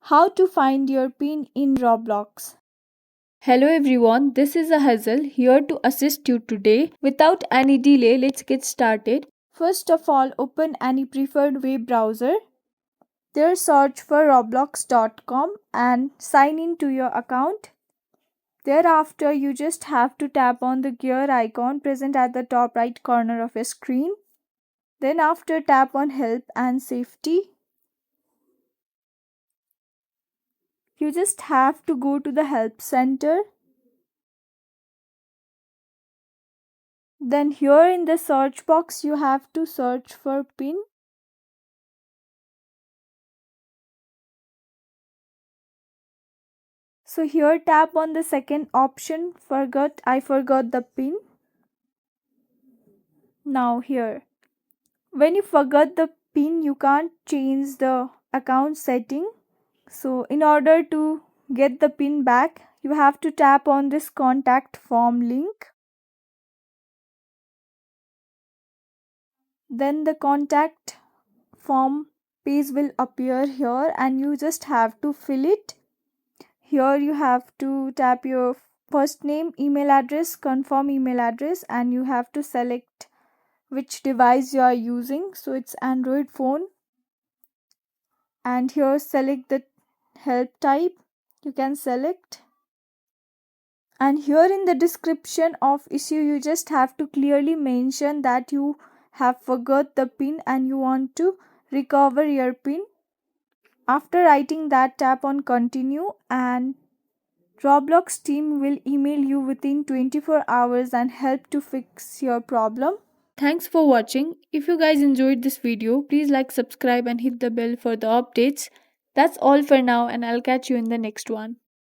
How to find your PIN in Roblox. Hello everyone, this is Hazel here to assist you today. Without any delay, let's get started. First of all, open any preferred web browser. There search for roblox.com and sign in to your account. Thereafter, you just have to tap on the gear icon present at the top right corner of your screen. Then after, tap on help and safety. You just have to go to the help center. Then here in the search box you have to search for PIN. So here tap on the second option, I forgot the PIN. Now here, when you forgot the PIN you can't change the account setting. So in order to get the PIN back, you have to tap on this contact form link. Then the contact form page will appear here and you just have to fill it. Here you have to tap your first name, email address, confirm email address, and you have to select which device you are using. So it's Android phone. And here select the help type. You can select. And here in the description of issue, you just have to clearly mention that you have forgot the PIN and you want to recover your PIN. After writing that, tap on continue and Roblox team will email you within 24 hours and help to fix your problem. Thanks for watching. If you guys enjoyed this video, please like, subscribe and hit the bell for the updates. That's all for now and I'll catch you in the next one.